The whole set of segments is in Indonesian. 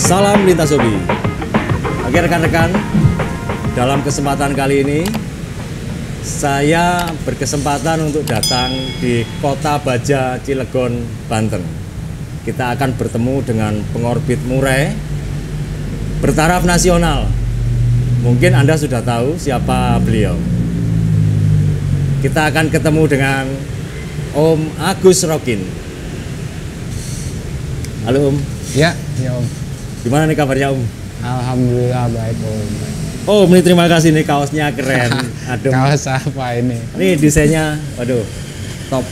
Salam lintas hobi. Oke rekan-rekan, dalam kesempatan kali ini saya berkesempatan untuk datang di Kota Baja, Cilegon, Banten. Kita akan bertemu dengan pengorbit murai bertaraf nasional. Mungkin Anda sudah tahu siapa beliau. Kita akan ketemu dengan Om Agus Rokin. Halo Om. Ya Om. Gimana nih kabarnya Om? Alhamdulillah baik Om. Oh, ini terima kasih nih, kaosnya keren. Adem. Kaos apa ini? Ini desainnya, waduh, top.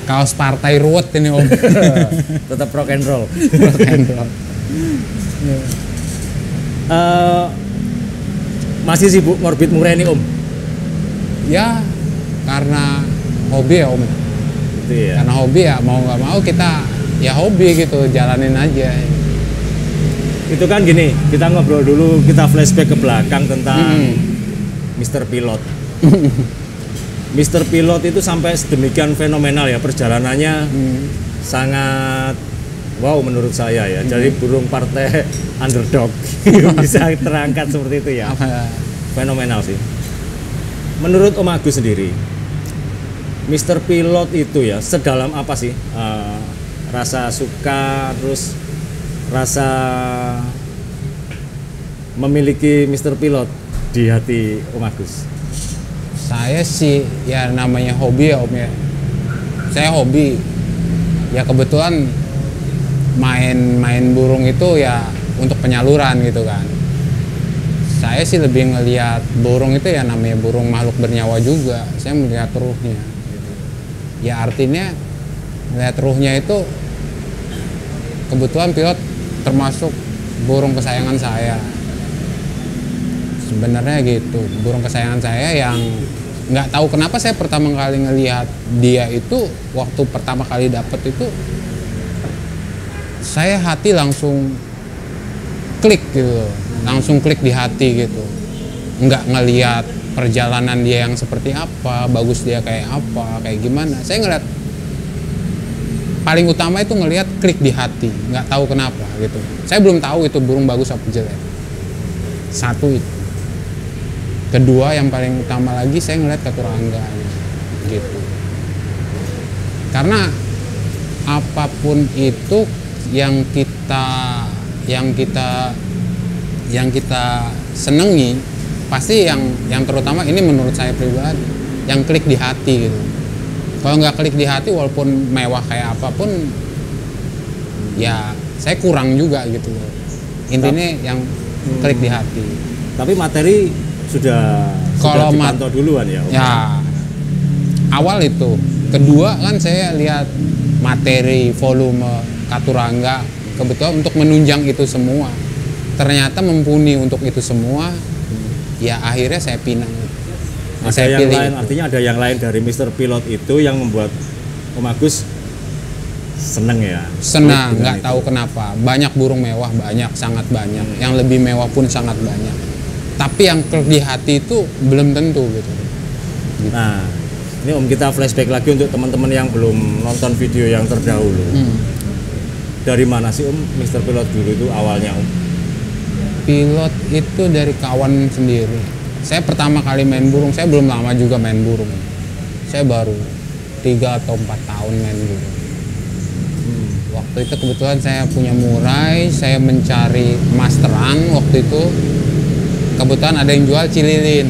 Kaos partai ruwet ini Om. Tetap rock and roll. Rock and roll. Masih sibuk ngorbit murai nih Om? Ya, karena hobi ya Om. Itu ya. Karena hobi ya, mau nggak mau kita ya hobi gitu, jalanin aja. Itu kan gini, kita ngobrol dulu, kita flashback ke belakang tentang Mr. Pilot. Mr. Pilot itu sampai sedemikian fenomenal ya perjalanannya, sangat wow menurut saya ya. Jadi burung partai underdog bisa terangkat seperti itu ya. Fenomenal sih. Menurut Om Agus sendiri, Mr. Pilot itu ya sedalam apa sih rasa suka, terus rasa memiliki Mr. Pilot di hati Om Agus? Saya sih ya namanya hobi ya Om ya. Saya hobi. Ya kebetulan main burung itu ya untuk penyaluran gitu kan. Saya sih lebih ngelihat burung itu ya namanya burung makhluk bernyawa juga. Saya melihat ruhnya. Gitu. Ya artinya melihat ruhnya itu kebetulan pilot termasuk burung kesayangan saya. Sebenarnya gitu, burung kesayangan saya yang nggak tahu kenapa saya pertama kali ngelihat dia itu waktu pertama kali dapet itu saya hati langsung klik gitu, langsung klik di hati gitu. Nggak ngelihat perjalanan dia yang seperti apa, bagus dia kayak apa, kayak gimana. Saya ngeliat paling utama itu ngelihat klik di hati, nggak tahu kenapa gitu. Saya belum tahu itu burung bagus apa jelek. Satu itu. Kedua yang paling utama lagi saya ngelihat keturangga gitu. Karena apapun itu yang kita senengi pasti yang terutama ini menurut saya pribadi yang klik di hati gitu. Kalau nggak klik di hati walaupun mewah kayak apapun ya saya kurang juga gitu. Intinya yang klik di hati. Tapi materi sudah dipantau duluan ya Om? Ya awal itu. Kedua kan saya lihat materi volume katurangga kebetulan untuk menunjang itu semua. Ternyata mumpuni untuk itu semua. Ya akhirnya saya pinang. Ada saya yang pilih lain, itu. artinya ada yang lain dari Mr. Pilot itu yang membuat Om Agus seneng ya? Senang, nggak tahu kenapa. Banyak burung mewah, banyak, sangat banyak. Yang lebih mewah pun sangat banyak. Tapi yang klik di hati itu belum tentu gitu. Nah, ini Om kita flashback lagi untuk teman-teman yang belum nonton video yang terdahulu. Dari mana sih Om Mr. Pilot dulu itu awalnya Om? Pilot itu dari kawan sendiri. Saya pertama kali main burung, saya belum lama juga main burung. Saya baru 3 atau 4 tahun main burung. Waktu itu kebetulan saya punya murai, saya mencari emas terang waktu itu. Kebetulan ada yang jual cililin.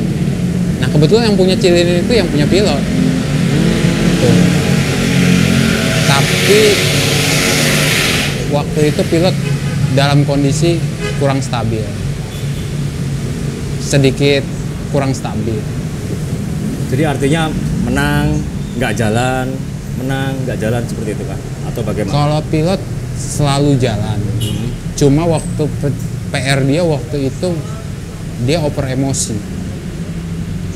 Nah kebetulan yang punya cililin itu yang punya pilot. Tuh. Tapi waktu itu pilot dalam kondisi kurang stabil. Sedikit kurang stabil. Jadi artinya menang, nggak jalan, menang, nggak jalan seperti itu kan? Atau bagaimana? Kalau pilot selalu jalan. Cuma waktu PR dia waktu itu dia oper emosi.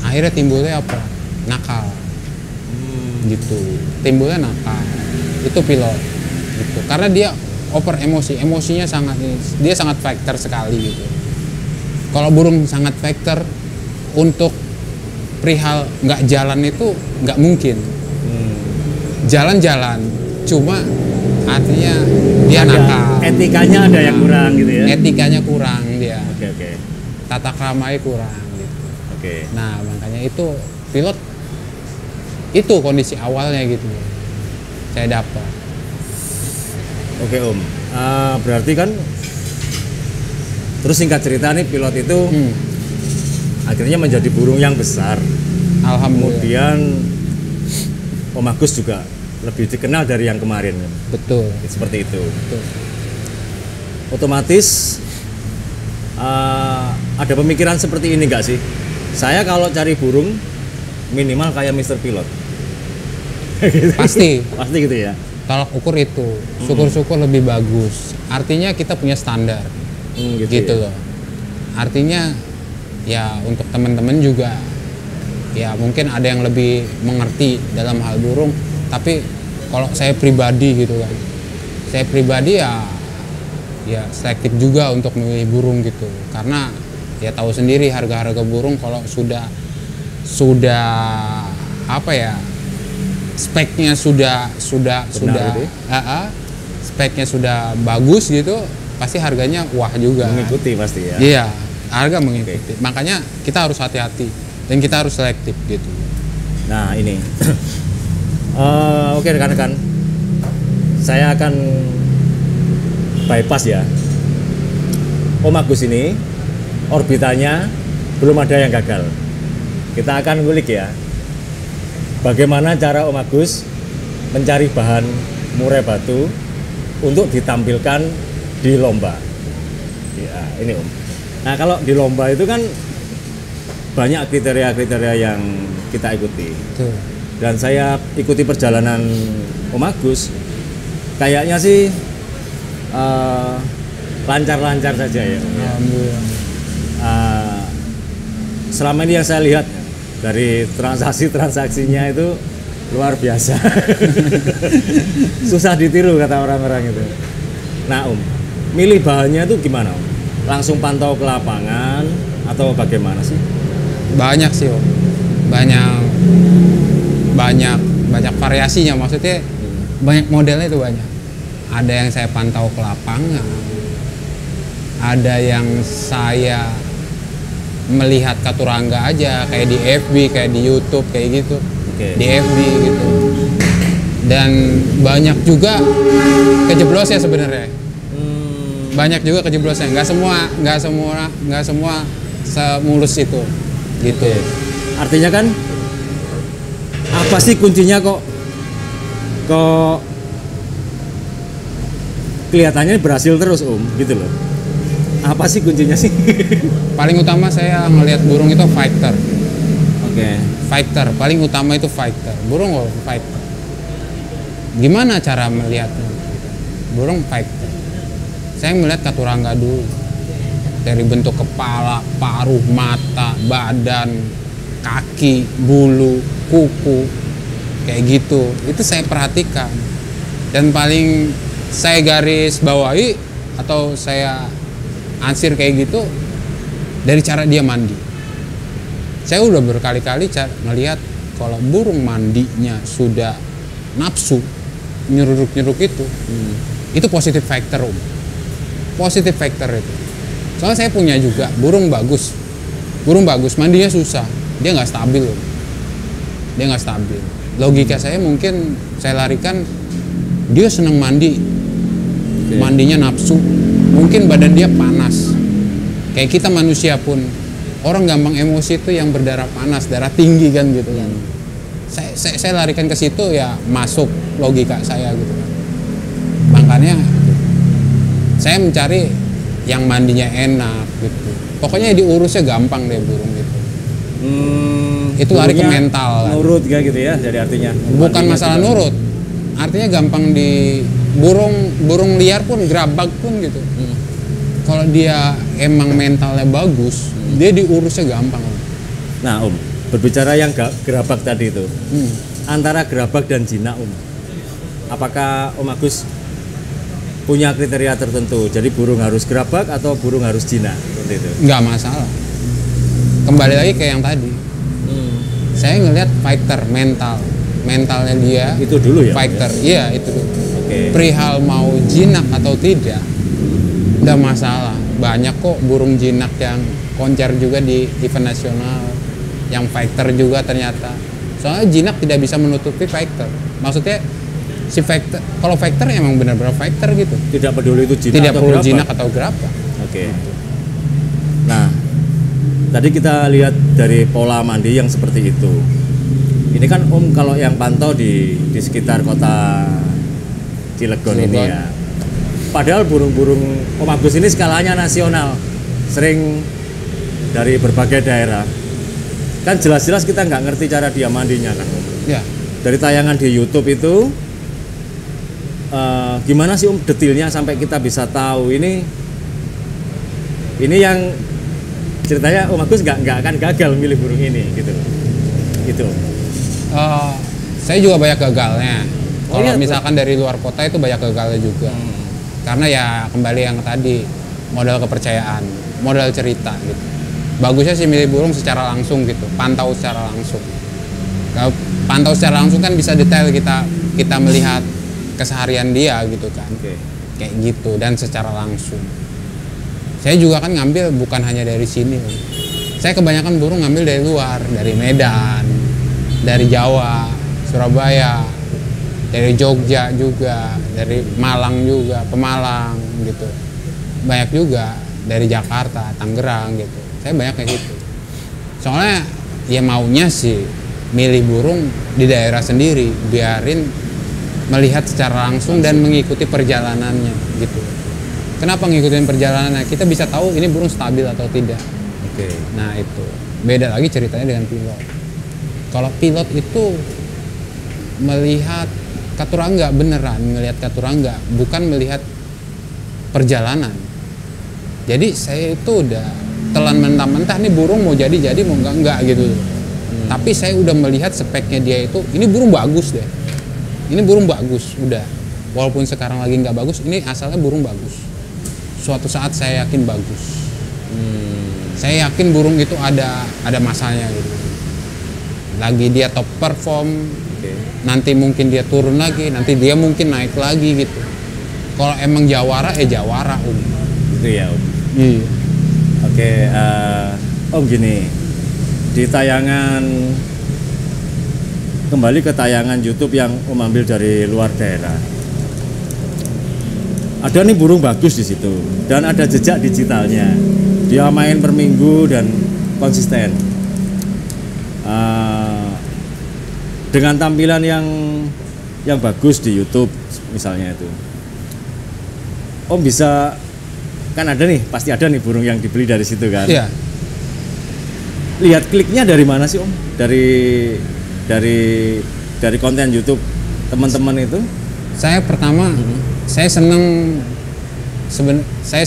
Akhirnya timbulnya apa? Nakal. Gitu. Timbulnya nakal. Itu pilot. Gitu. Karena dia oper emosi. Emosinya dia sangat fighter sekali gitu. Kalau burung sangat fighter untuk perihal nggak jalan itu nggak mungkin. Jalan-jalan, cuma artinya dia Dia nakal. Etikanya ada yang kurang gitu ya. Etikanya kurang dia. Oke. Tata kramanya kurang gitu. Oke. Nah, makanya itu pilot itu kondisi awalnya gitu. Saya dapat. Oke Om. Berarti kan terus singkat cerita nih pilot itu akhirnya menjadi burung yang besar. Alhamdulillah. Kemudian Om Agus juga lebih dikenal dari yang kemarin. Betul. Seperti itu. Betul. Otomatis ada pemikiran seperti ini nggak sih? Saya kalau cari burung minimal kayak Mr. Pilot. Pasti. Pasti gitu ya. Tolak ukur itu, syukur-syukur lebih bagus. Artinya kita punya standar, gitu ya. loh. Artinya ya untuk teman-teman juga, ya mungkin ada yang lebih mengerti dalam hal burung. Tapi kalau saya pribadi gitu kan, saya pribadi ya selektif juga untuk memilih burung gitu. Karena ya tahu sendiri harga-harga burung kalau sudah apa ya? Speknya sudah gitu ya? Speknya sudah bagus gitu, pasti harganya wah juga. Mengikuti pasti ya. Iya, harga mengikuti. Makanya kita harus hati-hati dan kita harus selektif gitu. Nah ini, oke rekan-rekan, saya akan bypass ya. Om Agus ini orbitanya belum ada yang gagal. Kita akan ngulik ya. Bagaimana cara Om Agus mencari bahan murai batu untuk ditampilkan di lomba? Ya, ini Om. Nah, kalau di lomba itu kan banyak kriteria-kriteria yang kita ikuti. Tuh. Dan saya ikuti perjalanan Om Agus, kayaknya sih lancar-lancar saja ya. Alhamdulillah. Selama ini yang saya lihat dari transaksinya itu luar biasa. Susah ditiru kata orang-orang itu. Nah Om, milih bahannya itu gimana Om? Langsung pantau ke lapangan atau bagaimana sih? Banyak sih Om. Banyak variasinya, maksudnya banyak modelnya itu banyak. Ada yang saya pantau ke lapangan, ada yang saya melihat katurangga aja kayak di FB, kayak di YouTube kayak gitu. Di FB gitu. Dan banyak juga kejeblosnya sebenarnya. Banyak juga kejeblosnya. Nggak semua semulus itu. Gitu. Artinya kan apa sih kuncinya kok kelihatannya berhasil terus Om gitu loh. Apa sih kuncinya sih? Paling utama saya ngelihat burung itu fighter. Fighter, paling utama itu fighter. Burung fighter. Gimana cara melihatnya? Burung fighter. Saya melihat katurangga dulu. Dari bentuk kepala, paruh, mata, badan, kaki, bulu, kuku, kayak gitu. Itu saya perhatikan. Dan paling saya garis bawahi atau saya ansir kayak gitu dari cara dia mandi. Saya udah berkali-kali ngelihat kalau burung mandinya sudah nafsu nyeruduk itu positif factor Om. Positif factor itu. Soalnya saya punya juga burung bagus mandinya susah, dia nggak stabil Om. Dia nggak stabil. Logika saya mungkin saya larikan dia senang mandi, mandinya nafsu. Mungkin badan dia panas. Kayak kita manusia pun, orang gampang emosi itu yang berdarah panas, darah tinggi kan gitu kan. Saya larikan ke situ ya masuk logika saya gitu kan. Makanya saya mencari yang mandinya enak gitu. Pokoknya diurusnya gampang deh burung gitu. Itu lari ke mental kan. Nurut gak gitu ya, jadi artinya. Bukan masalah nurut. Artinya gampang di burung liar pun, gerabak pun gitu. Kalau dia emang mentalnya bagus, dia diurusnya gampang. Nah Om, berbicara yang gerabak tadi itu, antara gerabak dan jinak Om, apakah Om Agus punya kriteria tertentu? Jadi burung harus gerabak atau burung harus jinak? Seperti itu? Nggak masalah. Kembali lagi ke yang tadi. Saya ngelihat fighter mentalnya dia. Itu dulu ya? Fighter, iya itu dulu. Oke. Perihal mau jinak atau tidak, udah masalah. Banyak kok burung jinak yang koncer juga di event nasional, yang fighter juga ternyata. Soalnya jinak tidak bisa menutupi fighter. Maksudnya si fighter, kalau fighter emang benar-benar fighter gitu. Tidak peduli itu jinak Tidak atau perlu berapa. jinak atau gerabah. Oke. Nah, tadi kita lihat dari pola mandi yang seperti itu. Ini kan Om kalau yang pantau di sekitar kota Cilegon ini Cilegon. ya. Padahal burung-burung Om Agus ini skalanya nasional, sering dari berbagai daerah. Kan jelas-jelas kita nggak ngerti cara dia mandinya kan Om. Ya, Dari tayangan di YouTube itu, gimana sih Om detailnya sampai kita bisa tahu ini yang ceritanya Om Agus nggak akan gagal milih burung ini gitu. Gitu. saya juga banyak gagalnya. Oh, Kalau iya, misalkan dari luar kota itu banyak gagalnya juga. Karena ya kembali yang tadi, modal kepercayaan, modal cerita gitu. Bagusnya sih milih burung secara langsung gitu, pantau secara langsung. Kalau pantau secara langsung kan bisa detail kita melihat keseharian dia gitu kan. Oke. Kayak gitu dan secara langsung. Saya juga kan ngambil bukan hanya dari sini. Saya kebanyakan burung ngambil dari luar, dari Medan, dari Jawa, Surabaya, dari Jogja juga, dari Malang juga, Pemalang gitu. Banyak juga dari Jakarta, Tangerang gitu. Saya banyak kayak gitu. Soalnya ya maunya sih milih burung di daerah sendiri, biarin melihat secara langsung dan mengikuti perjalanannya gitu. Kenapa ngikutin perjalanannya? Kita bisa tahu ini burung stabil atau tidak. Oke. Nah itu beda lagi ceritanya dengan pilot. Kalau pilot itu melihat katurangga beneran, melihat katurangga, bukan melihat perjalanan. Jadi saya itu udah telan mentah-mentah nih burung mau jadi mau enggak gitu. Tapi saya udah melihat speknya dia itu, ini burung bagus deh. Ini burung bagus, udah. Walaupun sekarang lagi nggak bagus, ini asalnya burung bagus. Suatu saat saya yakin bagus. Saya yakin burung itu ada masanya gitu. Lagi dia top perform, nanti mungkin dia turun lagi, nanti dia mungkin naik lagi gitu. Kalau emang jawara, jawara Gitu ya Om. Iya. Oke, Om gini, di tayangan kembali ke tayangan YouTube yang Om ambil dari luar daerah. Ada nih burung bagus di situ dan ada jejak digitalnya. Dia main per minggu dan konsisten. Dengan tampilan yang bagus di YouTube misalnya itu. Om bisa kan ada nih, pasti ada nih burung yang dibeli dari situ kan. Iya. Lihat kliknya dari mana sih Om? Dari konten YouTube teman-teman itu? Saya pertama saya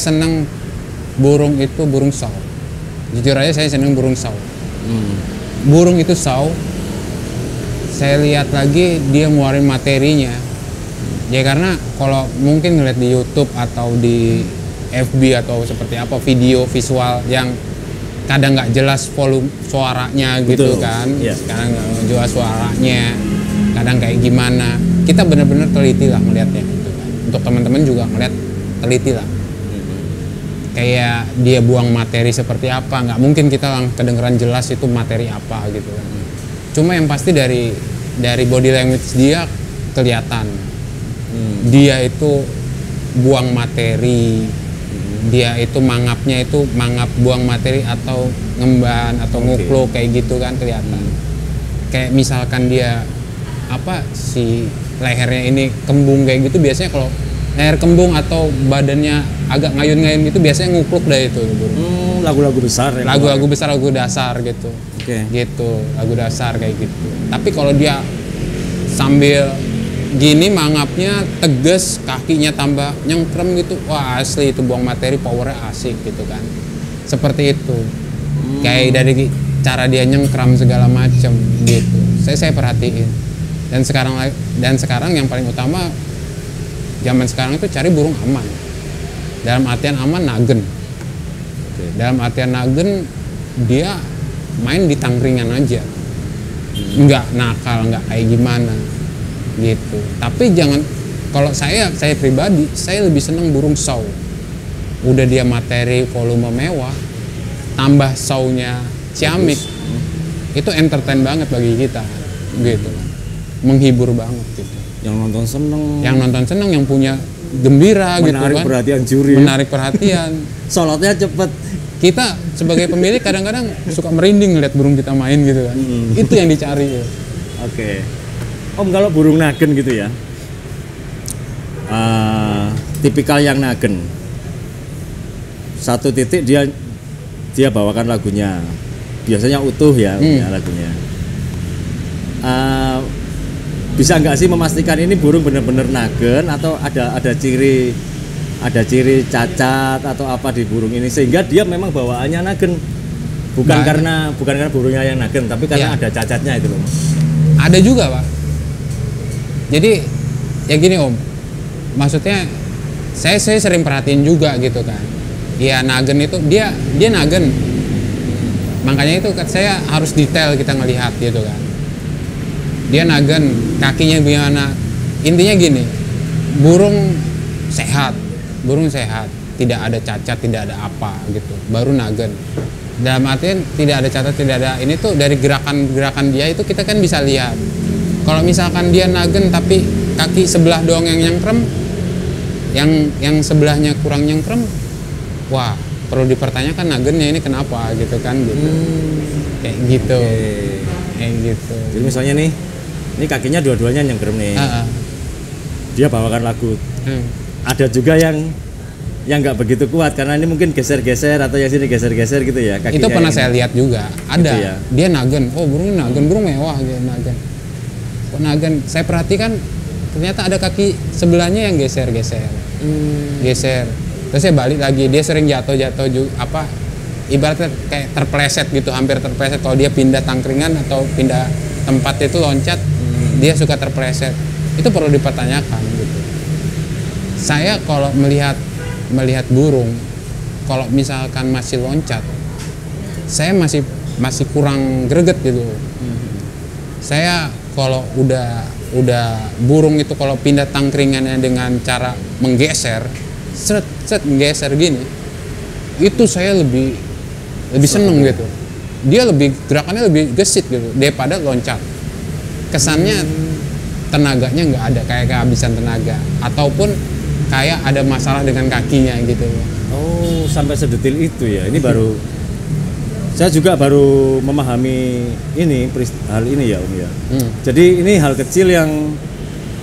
seneng burung itu burung saw. Jujur aja saya seneng burung saw. Burung itu saw. Saya lihat lagi dia ngeluarin materinya. Ya karena kalau mungkin ngeliat di YouTube atau di FB atau seperti apa video visual yang kadang nggak jelas volume suaranya gitu. Betul. Kan, Iya. kadang nggak jelas suaranya, kadang kayak gimana. Kita benar-benar teliti lah melihatnya gitu kan. Untuk teman-teman juga ngeliat teliti lah. Kayak dia buang materi seperti apa, nggak mungkin kita kedengeran jelas itu materi apa gitu kan. Cuma yang pasti dari body language dia kelihatan. Dia itu buang materi, dia itu mangapnya itu mangap buang materi atau ngemban atau ngukluk kayak gitu kan kelihatan. Kayak misalkan dia si lehernya ini kembung kayak gitu, biasanya kalau leher kembung atau badannya agak ngayun-ngayun gitu biasanya ngukluk dah itu burung. Lagu-lagu besar ya. Lagu-lagu besar, lagu dasar gitu. Oke. Gitu, lagu dasar kayak gitu. Tapi kalau dia sambil gini mangapnya tegas, kakinya tambah nyengkrem gitu, wah asli itu buang materi, powernya asik gitu kan. Seperti itu. Kayak dari cara dia nyengkram segala macem gitu. Saya perhatiin. Dan sekarang yang paling utama zaman sekarang itu cari burung aman. Dalam artian aman nagen. Dalam artian nagen dia main di tangkringan aja. Nggak nakal, nggak kayak gimana gitu. Tapi jangan Kalau saya pribadi, saya lebih seneng burung saw. Udah dia materi volume mewah, tambah sawnya ciamik, itu entertain banget bagi kita, gitu. Menghibur banget gitu. Yang nonton seneng, yang punya gembira gitu kan. Menarik perhatian juri. Menarik perhatian. Solotnya cepet. Kita sebagai pemilik kadang-kadang suka merinding ngeliat burung kita main gitu kan. Itu yang dicari ya. Oke. Om, kalau burung nagen gitu ya, tipikal yang nagen, satu titik dia bawakan lagunya, biasanya utuh ya, lagunya. Bisa nggak sih memastikan ini burung benar-benar nagen atau ada ciri cacat atau apa di burung ini sehingga dia memang bawaannya nagen, bukan karena burungnya yang nagen, tapi karena ada cacatnya itu loh. Ada juga Pak. Jadi ya gini Om, maksudnya saya sering perhatiin juga gitu kan. Ya nagen itu dia nagen, makanya itu saya harus detail kita ngelihat gitu kan. Dia nagen, kakinya gimana? Intinya gini, burung sehat, tidak ada cacat, tidak ada apa gitu, baru nagen. Dalam artian tidak ada cacat, tidak ada ini tuh dari gerakan dia itu kita kan bisa lihat. Kalau misalkan dia nagen tapi kaki sebelah doang yang nyengkrem, yang sebelahnya kurang nyengkrem, wah perlu dipertanyakan nagennya ini kenapa gitu kan gitu. Kayak gitu. Kayak gitu. Jadi misalnya nih, ini kakinya dua-duanya nyengkrem nih. Dia bawakan lagu. Ada juga yang nggak begitu kuat karena ini mungkin geser-geser atau yang sini geser-geser gitu ya. Itu pernah saya lihat juga. Ada. Gitu ya? Dia nagen. Oh burungnya nagen, burung mewah dia nagen. Kok nagen? Saya perhatikan ternyata ada kaki sebelahnya yang geser-geser. Geser. Terus saya balik lagi. Dia sering jatuh juga ibaratnya kayak terpleset gitu, hampir terpleset kalau dia pindah tangkringan atau pindah tempat itu loncat, dia suka terpleset. Itu perlu dipertanyakan gitu. Saya kalau melihat burung, kalau misalkan masih loncat, saya masih kurang greget gitu. Saya kalau udah burung itu kalau pindah tangkringannya dengan cara menggeser, set menggeser gini, itu saya lebih seneng gitu. Dia gerakannya lebih gesit gitu daripada loncat. Kesannya tenaganya nggak ada, kayak kehabisan tenaga ataupun kayak ada masalah dengan kakinya gitu. Oh, sampai sedetil itu ya. Ini saya juga baru memahami hal ini ya Om ya. Jadi ini hal kecil yang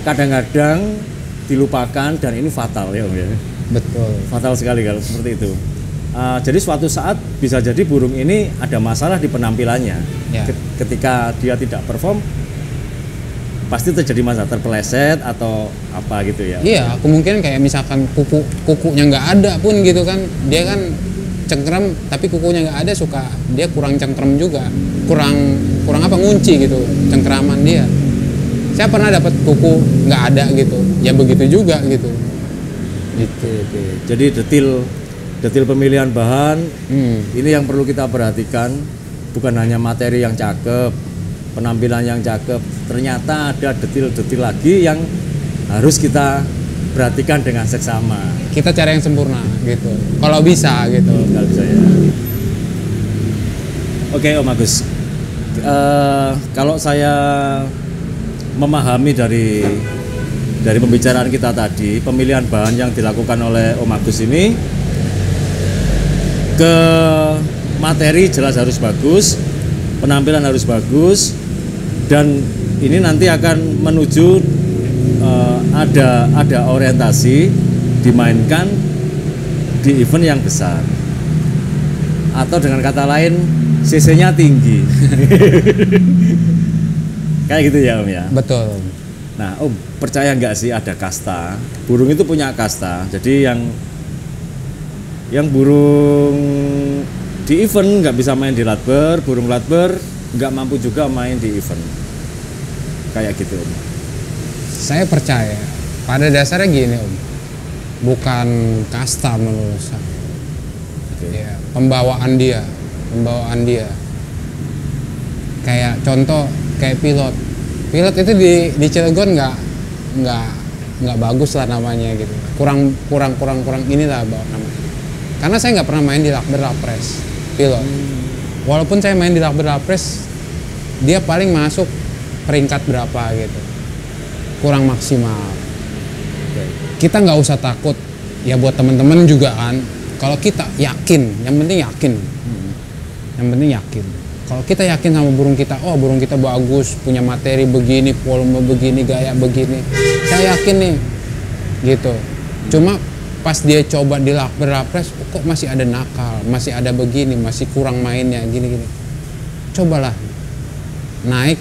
kadang-kadang dilupakan dan ini fatal ya Om ya. Betul. Fatal sekali kalau seperti itu. Jadi suatu saat bisa jadi burung ini ada masalah di penampilannya. Ya. Ketika dia tidak perform, pasti terjadi masalah, terpeleset atau apa gitu ya. Iya, kemungkinan kayak misalkan kukunya nggak ada pun gitu kan, dia kan cengkrem tapi kukunya nggak ada, dia kurang cengkrem juga, kurang ngunci gitu cengkeraman dia. Saya pernah dapat kuku nggak ada gitu, ya begitu juga gitu. Oke. Jadi detil pemilihan bahan ini yang perlu kita perhatikan, bukan hanya materi yang cakep, penampilan yang cakep, ternyata ada detil-detil lagi yang harus kita perhatikan dengan seksama. Kita cari yang sempurna gitu, kalau bisa gitu. Kalau bisa ya. Oke Om Agus, kalau saya memahami dari pembicaraan kita tadi, pemilihan bahan yang dilakukan oleh Om Agus ini, ke materi jelas harus bagus, penampilan harus bagus, dan ini nanti akan menuju ada orientasi dimainkan di event yang besar, atau dengan kata lain CC-nya tinggi. Kayak gitu ya Om ya. Betul. Nah Om, percaya nggak sih ada kasta? Burung itu punya kasta. Jadi yang burung di event nggak bisa main di latber, burung latber nggak mampu juga main di event. Kayak gitu Om. Saya percaya pada dasarnya gini Om, bukan kasta menurut saya. Ya, pembawaan dia. Kayak contoh kayak pilot itu di Cilegon nggak nggak bagus lah namanya gitu, kurang inilah namanya. Karena saya nggak pernah main di Lakber Lapres pilot. Walaupun saya main di Lakber Lapres, dia paling masuk peringkat berapa gitu, kurang maksimal. Kita nggak usah takut ya, buat teman-teman juga kan, kalau kita yakin, yang penting yakin. Kalau kita yakin sama burung kita, oh burung kita bagus, punya materi begini, volume begini, gaya begini, saya yakin nih gitu. Cuma pas dia coba di Lakber Lapres, kok masih ada nakal, masih ada begini, masih kurang mainnya gini-gini. Cobalah naik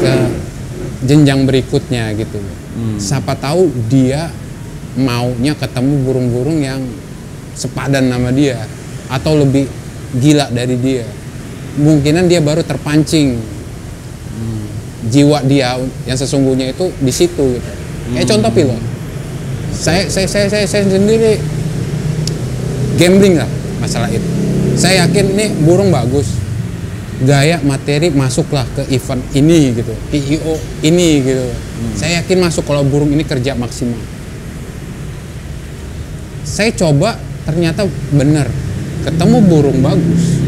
ke jenjang berikutnya gitu. Siapa tahu dia maunya ketemu burung-burung yang sepadan sama dia atau lebih gila dari dia. Mungkinan dia baru terpancing jiwa dia yang sesungguhnya itu di situ gitu. Kayak contoh pilot. Saya sendiri gambling lah masalah itu. Saya yakin nih burung bagus, gaya materi masuklah ke event ini gitu, PIO ini gitu. Saya yakin masuk kalau burung ini kerja maksimal. Saya coba, ternyata benar, ketemu burung bagus,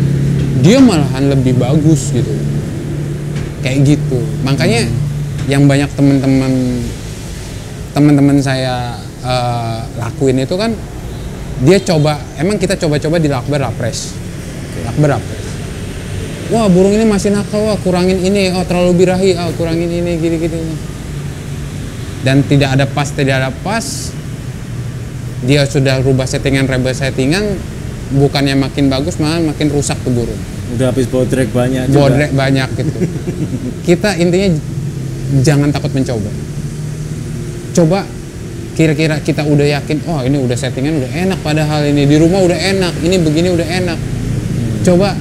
dia malahan lebih bagus gitu, kayak gitu. Makanya yang banyak teman-teman saya lakuin itu kan, dia coba, emang kita coba-coba di Lakber Lapres. Wah burung ini masih nakal, wah kurangin ini, oh terlalu birahi, oh kurangin ini, gini-gini. Dan tidak ada pas, dia sudah rubah settingan, bukannya makin bagus, malah makin rusak tuh burung. Udah habis bodrek banyak juga. Bodrek banyak gitu. Kita intinya jangan takut mencoba. Coba, kira-kira kita udah yakin, oh ini udah settingan udah enak, padahal ini di rumah udah enak, ini begini udah enak. Coba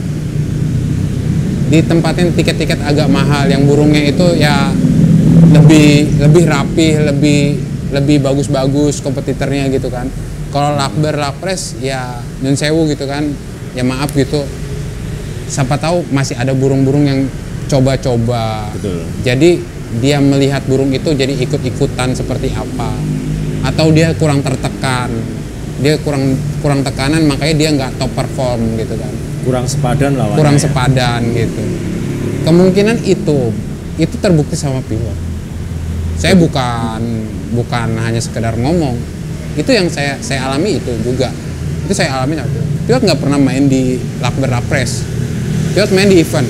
ditempatin tiket-tiket agak mahal yang burungnya itu ya lebih rapih, lebih bagus-bagus kompetitornya gitu kan. Kalau Lakber Lapres ya nyun sewu gitu kan, ya maaf gitu. Siapa tahu masih ada burung-burung yang coba-coba. Betul. Jadi dia melihat burung itu jadi ikut-ikutan seperti apa, atau dia kurang tertekan, dia kurang tekanan, makanya dia nggak top perform gitu kan. Kurang sepadan lawannya. Kurang sepadan gitu. Kemungkinan itu terbukti sama pilot. Saya bukan hanya sekedar ngomong, itu yang saya alami itu juga. Itu saya alami. Pilot nggak pernah main di Lakber Lapres. Pilot main di event.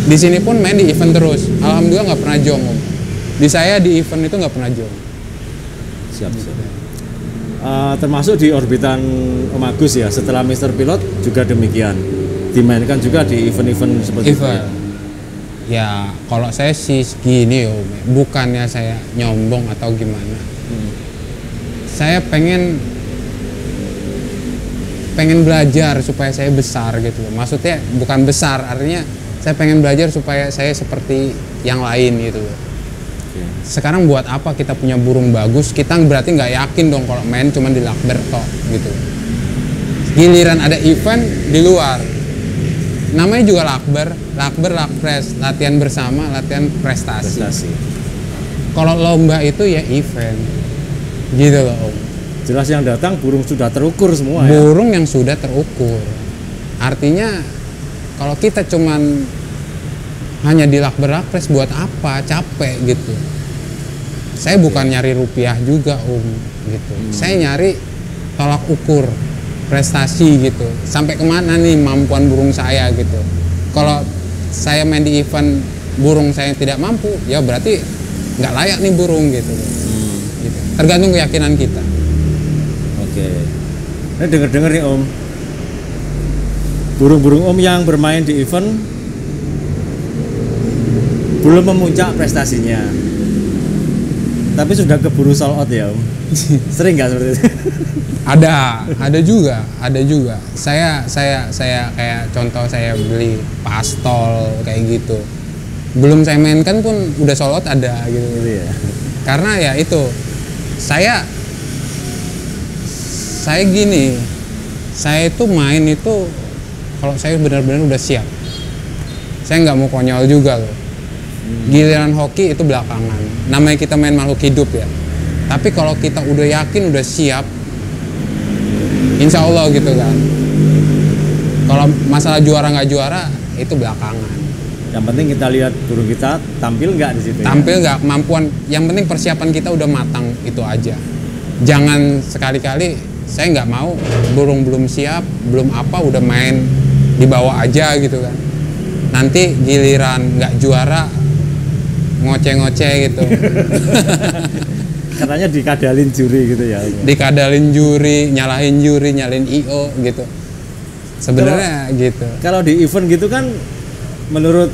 Di sini pun main di event terus. Alhamdulillah nggak pernah jong. Di saya di event itu nggak pernah jong. Siap. Termasuk di orbitan Om Agus ya. Setelah Mr. Pilot juga demikian. Dimainkan juga di event-event seperti itu. Ya kalau saya sih gini bukannya saya nyombong atau gimana. Saya pengen belajar supaya saya besar gitu. Maksudnya bukan besar, artinya saya pengen belajar supaya saya seperti yang lain gitu. Sekarang buat apa kita punya burung bagus, kita berarti nggak yakin dong kalau main cuma di Lakber tok gitu. Giliran ada event di luar, namanya juga Lakber Lapres, latihan bersama, latihan prestasi. Kalau lomba itu ya event, gitu loh Om. Jelas yang datang burung sudah terukur semua ya? Burung yang sudah terukur. Artinya kalau kita cuman hanya di Lakber Lapres buat apa? Capek gitu. Saya bukan nyari rupiah juga Om, gitu. Saya nyari tolak ukur prestasi gitu. Sampai kemana nih mampuan burung saya gitu. Kalau saya main di event burung saya tidak mampu, ya berarti nggak layak nih burung gitu. Gitu. Tergantung keyakinan kita. Oke. Ini dengar-dengar nih Om, burung-burung Om yang bermain di event belum memuncak prestasinya, tapi sudah keburu sold out ya Om. Sering nggak seperti itu? Ada juga. Saya kayak contoh saya beli pastol kayak gitu. Belum saya mainkan pun udah sold out ada gitu. Ya. Karena ya itu saya gini, saya itu main itu kalau saya benar-benar udah siap. Saya nggak mau konyol juga loh. Giliran hoki itu belakangan. Namanya kita main makhluk hidup ya. Tapi kalau kita udah yakin, udah siap, insya Allah gitu kan. Kalau masalah juara nggak juara itu belakangan. Yang penting kita lihat burung kita tampil nggak di situ. Tampil nggak, kemampuan. Yang penting persiapan kita udah matang, itu aja. Jangan sekali-kali saya nggak mau burung belum siap, belum apa udah main dibawa aja gitu kan. Nanti giliran nggak juara ngoceh-ngoceh gitu. Katanya dikadalin juri gitu ya. Dikadalin juri, nyalahin IO gitu. Sebenarnya gitu. Kalau di event gitu kan menurut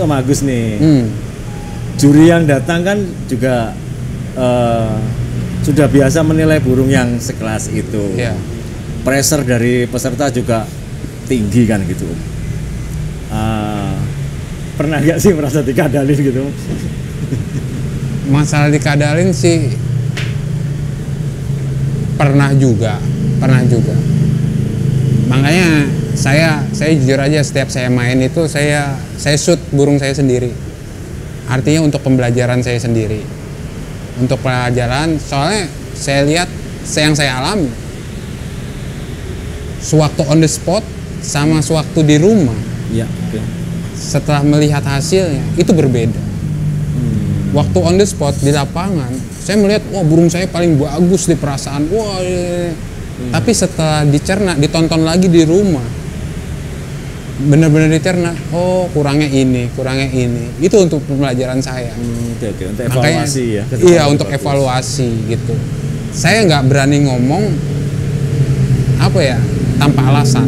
Om Agus nih, juri yang datang kan juga sudah biasa menilai burung yang sekelas itu. Yeah. Pressure dari peserta juga tinggi kan gitu. Pernah nggak sih merasa dikadalin gitu? Masalah dikadalin sih pernah juga. Makanya saya jujur aja, setiap saya main itu saya shoot burung saya sendiri. Artinya untuk pembelajaran saya sendiri. Untuk pelajaran, soalnya saya lihat yang saya alami. Sewaktu on the spot sama sewaktu di rumah. Iya, oke. Setelah melihat hasilnya itu berbeda. Waktu on the spot di lapangan, saya melihat wah burung saya paling bagus di perasaan. Wah. Tapi setelah dicerna, ditonton lagi di rumah, benar-benar dicerna, oh kurangnya ini. Itu untuk pembelajaran saya. Oke, untuk evaluasi ya. Iya, untuk evaluasi gitu. Saya nggak berani ngomong tanpa alasan.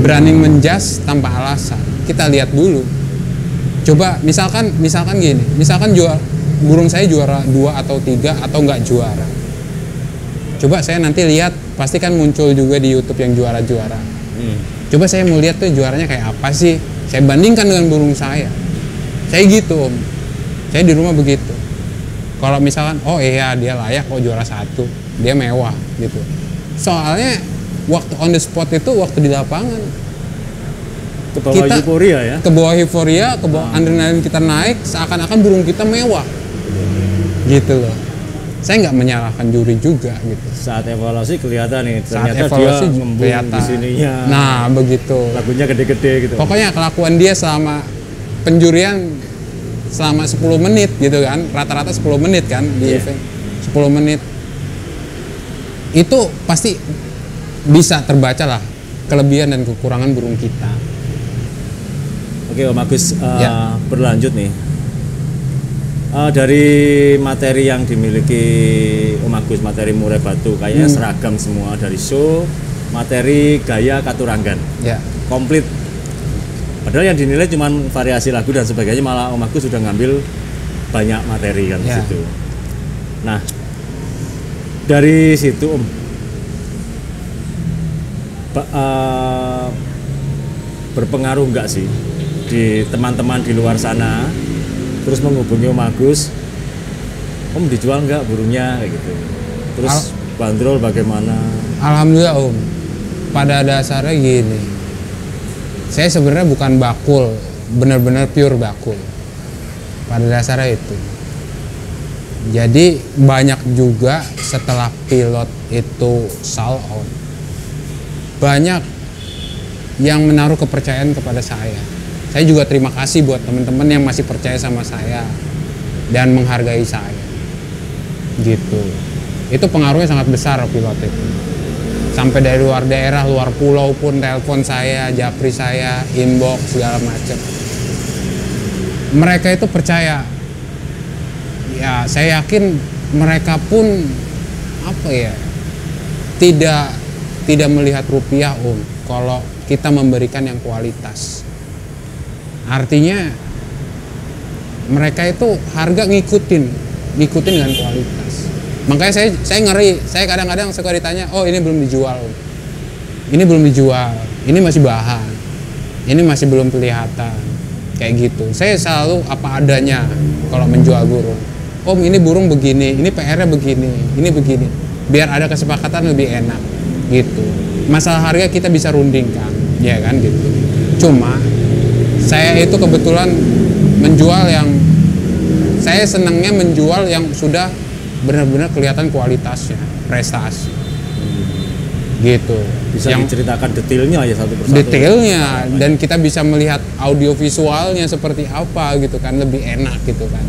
Berani menjas tanpa alasan. Kita lihat dulu. Coba misalkan gini, burung saya juara 2 atau 3 atau nggak juara. Coba saya nanti lihat, pasti kan muncul juga di YouTube yang juara-juara. Coba saya mau lihat tuh juaranya kayak apa sih? Saya bandingkan dengan burung saya. Saya gitu, Om. Saya di rumah begitu. Kalau misalkan, oh iya dia layak kok juara 1, dia mewah gitu. Soalnya waktu on the spot itu waktu di lapangan. Ke bawah euforia ya? Ke bawah euforia, ke bawah adrenalin kita naik, seakan-akan burung kita mewah. Gitu loh. Saya nggak menyalahkan juri juga gitu. Saat evaluasi kelihatan nih, Saat ternyata evaluasi dia ngembung di sininya. Nah, begitu. Lagunya gede-gede gitu. Pokoknya kelakuan dia selama penjurian selama 10 menit gitu kan. Rata-rata 10 menit kan di event. 10 menit. Itu pasti bisa terbaca lah kelebihan dan kekurangan burung kita. Oke, Om Agus, berlanjut nih. Dari materi yang dimiliki Om Agus, materi murai batu kayaknya seragam semua, dari show, materi, gaya, katuranggan, komplit. Padahal yang dinilai cuma variasi lagu dan sebagainya, malah Om Agus sudah ngambil banyak materi kan di situ. Nah, dari situ Om, berpengaruh nggak sih di teman-teman di luar sana? Terus menghubungi Om Agus, Om dijual nggak burungnya kayak gitu. Terus bandrol bagaimana? Alhamdulillah Om, pada dasarnya gini, saya sebenarnya bukan bakul, benar-benar pure bakul. Pada dasarnya itu. Jadi banyak juga setelah pilot itu sold out, banyak yang menaruh kepercayaan kepada saya. Saya juga terima kasih buat teman-teman yang masih percaya sama saya dan menghargai saya. Gitu. Itu pengaruhnya sangat besar pilot itu. Sampai dari luar daerah, luar pulau pun telepon saya, japri saya, inbox segala macam. Mereka itu percaya. Ya, saya yakin mereka pun tidak melihat rupiah Om, kalau kita memberikan yang kualitas. Artinya mereka itu harga ngikutin dengan kualitas. Makanya saya ngeri, saya kadang-kadang suka ditanya, oh ini belum dijual, ini belum dijual, ini masih bahan, ini masih belum kelihatan, kayak gitu. Saya selalu apa adanya kalau menjual burung. Om ini burung begini, ini PR-nya begini, ini begini, biar ada kesepakatan lebih enak, gitu. Masalah harga kita bisa rundingkan, ya kan gitu. Cuma saya itu kebetulan menjual yang saya senangnya menjual yang sudah benar-benar kelihatan kualitasnya, prestasi. Gitu. Bisa diceritakan detailnya ya satu persatu. Detailnya, dan kita bisa melihat audio visualnya seperti apa gitu kan, lebih enak gitu kan.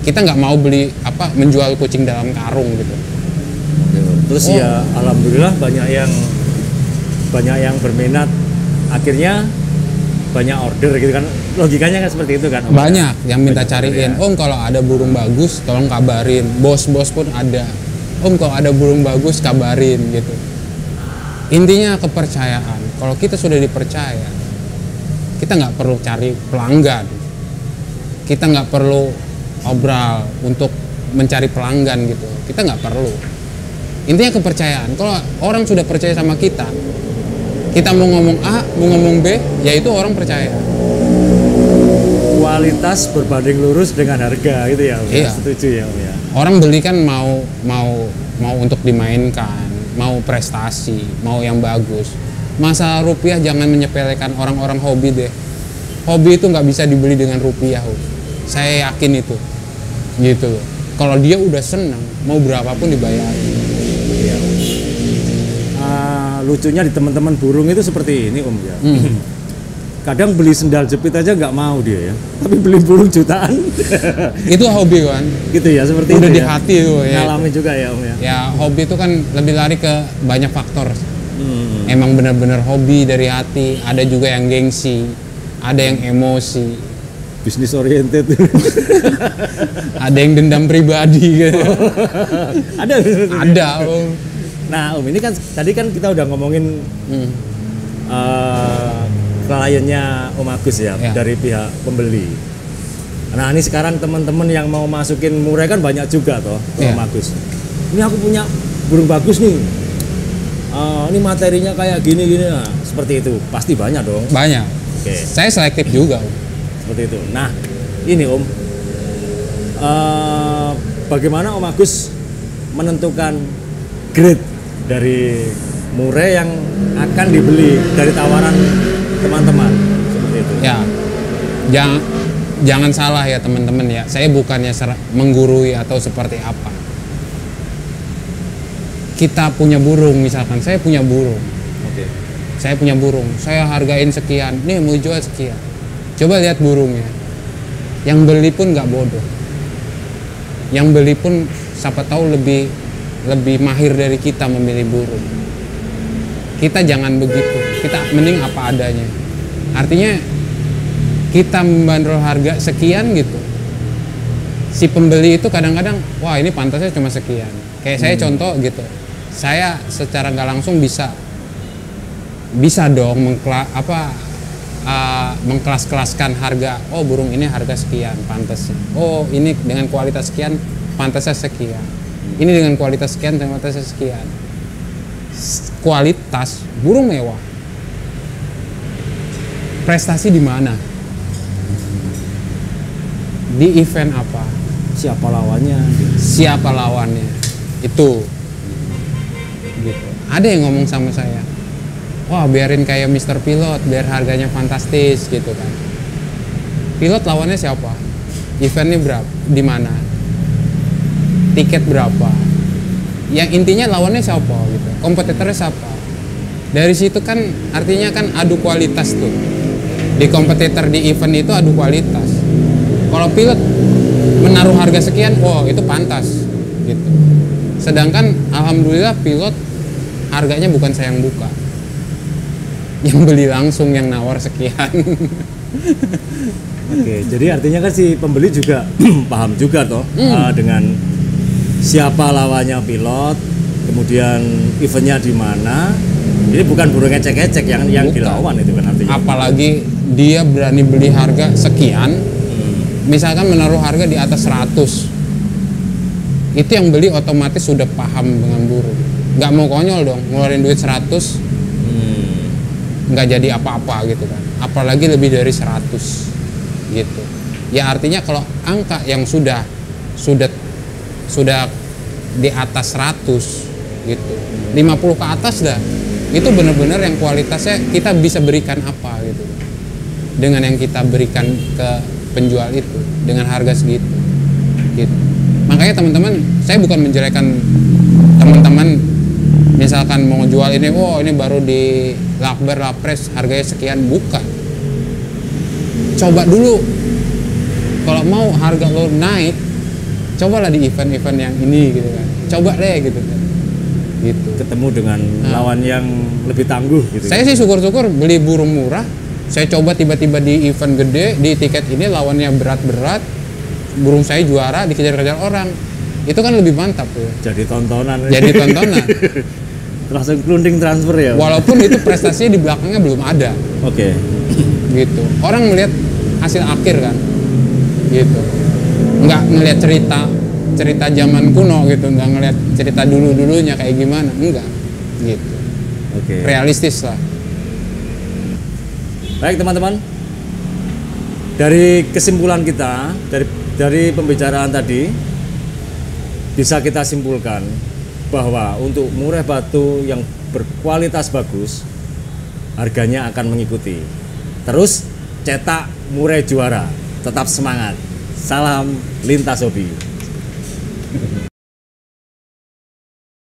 Kita nggak mau beli menjual kucing dalam karung gitu. Terus ya alhamdulillah banyak yang berminat, akhirnya banyak order gitu kan, logikanya kan seperti itu kan. Banyak yang minta cariin, Om kalau ada burung bagus tolong kabarin. Bos-bos pun ada, Om kalau ada burung bagus kabarin gitu. Intinya kepercayaan. Kalau kita sudah dipercaya, kita nggak perlu cari pelanggan, kita nggak perlu obral untuk mencari pelanggan gitu, kita nggak perlu. Intinya kepercayaan. Kalau orang sudah percaya sama kita mau ngomong A, mau ngomong B, ya itu orang percaya. Kualitas berbanding lurus dengan harga gitu ya. Iya. Setuju ya. Orang beli kan mau untuk dimainkan, mau prestasi, mau yang bagus. Masalah rupiah jangan menyepelekan orang-orang hobi deh. Hobi itu nggak bisa dibeli dengan rupiah. Saya yakin itu. Gitu. Kalau dia udah senang, mau berapapun dibayar. Iya. Lucunya di teman-teman burung itu seperti ini Om ya. Kadang beli sendal jepit aja nggak mau dia ya, tapi beli burung jutaan. Itu hobi kan? Gitu ya, seperti udah itu di ya. hati tuh ya. Ngalamin juga ya Om ya. Ya hobi itu kan lebih lari ke banyak faktor. Emang benar-benar hobi dari hati. Ada juga yang gengsi, ada yang emosi, bisnis oriented. ada yang dendam pribadi gitu. Ada Om. Nah Om, ini kan tadi kan kita udah ngomongin kliennya Om Agus ya, dari pihak pembeli. Nah ini sekarang teman-teman yang mau masukin murai kan banyak juga toh Om Agus. Ini aku punya burung bagus nih. Ini materinya kayak gini-gini, nah seperti itu pasti banyak dong. Banyak. Oke. Saya selektif juga Om. Seperti itu. Nah ini Om, bagaimana Om Agus menentukan grade dari murai yang akan dibeli dari tawaran teman-teman seperti itu? Ya, jangan salah ya teman-teman ya. Saya bukannya menggurui atau seperti apa. Kita punya burung, misalkan saya punya burung. Oke. Saya punya burung, saya hargain sekian. Nih mau jual sekian. Coba lihat burungnya. Yang beli pun nggak bodoh. Yang beli pun siapa tahu lebih mahir dari kita memilih burung. Kita jangan begitu, kita mending apa adanya. Artinya kita membandrol harga sekian gitu. Si pembeli itu kadang-kadang, wah ini pantasnya cuma sekian. Kayak saya contoh gitu, saya secara nggak langsung bisa dong mengkelas-kelaskan harga. Oh burung ini harga sekian pantasnya. Oh ini dengan kualitas sekian pantasnya sekian. Ini dengan kualitas sekian pantasnya sekian. Kualitas burung mewah. Prestasi di mana? Di event apa? Siapa lawannya? Siapa lawannya? Itu. Gitu. Ada yang ngomong sama saya, wah biarin kayak Mr. Pilot, biar harganya fantastis gitu kan. Pilot lawannya siapa? Eventnya berapa? Di mana? Tiket berapa? Yang intinya lawannya siapa gitu? Kompetitornya siapa? Dari situ kan artinya kan adu kualitas tuh. Di kompetitor di event itu adu kualitas. Kalau pilot menaruh harga sekian, wow itu pantas gitu. Sedangkan alhamdulillah pilot harganya bukan saya yang buka. Yang beli langsung, yang nawar sekian. Oke, jadi artinya kan si pembeli juga paham juga toh dengan siapa lawannya pilot, kemudian eventnya di mana. Ini bukan burung ecek-ecek yang dilawan itu kan artinya. Apalagi dia berani beli harga sekian, misalkan menaruh harga di atas 100. Itu yang beli otomatis sudah paham dengan burung. Nggak mau konyol dong, ngeluarin duit 100. Nggak jadi apa-apa gitu kan. Apalagi lebih dari 100 gitu. Ya artinya kalau angka yang sudah di atas 100 gitu, 50 ke atas dah, itu benar-benar yang kualitasnya kita bisa berikan apa gitu dengan yang kita berikan ke penjual itu dengan harga segitu gitu. Makanya Makanya teman-teman, saya bukan menjelekan teman-teman misalkan mau jual ini, oh ini baru di Lakber, Lapres harganya sekian, bukan. Coba dulu, kalau mau harga lo naik, cobalah di event-event yang ini gitu kan, coba deh gitu kan. Gitu. Ketemu dengan lawan yang lebih tangguh gitu. Saya sih syukur-syukur beli burung murah, saya coba tiba-tiba di event gede, di tiket ini lawannya berat-berat, burung saya juara, dikejar-kejar orang, itu kan lebih mantap ya. Jadi tontonan. Langsung kelunding transfer ya. Walaupun itu prestasinya di belakangnya belum ada. Oke. Gitu. Orang melihat hasil akhir kan. Gitu. Nggak ngelihat cerita zaman kuno gitu, nggak ngelihat cerita dulu-dulunya kayak gimana, enggak. Gitu. Oke. Realistis lah. Baik teman-teman. Dari kesimpulan kita, dari pembicaraan tadi bisa kita simpulkan bahwa untuk murai batu yang berkualitas bagus, harganya akan mengikuti. Terus cetak murai juara, tetap semangat. Salam lintas hobi.